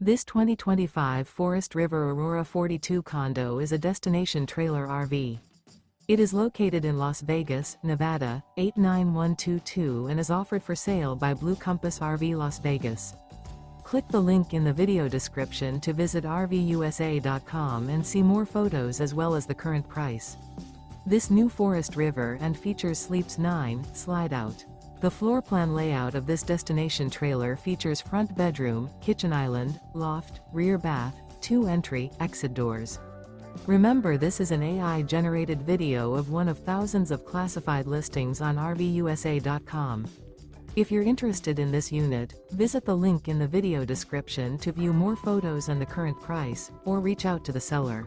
This 2025 Forest River Aurora 42 condo is a destination trailer RV. It is located in Las Vegas, Nevada, 89122 and is offered for sale by Blue Compass RV Las Vegas. Click the link in the video description to visit RVUSA.com and see more photos as well as the current price. This new Forest River and features Sleeps 9, Slideout. The floor plan layout of this destination trailer features front bedroom, kitchen island, loft, rear bath, 2 entry, exit doors. Remember, this is an AI-generated video of one of thousands of classified listings on RVUSA.com. If you're interested in this unit, visit the link in the video description to view more photos and the current price, or reach out to the seller.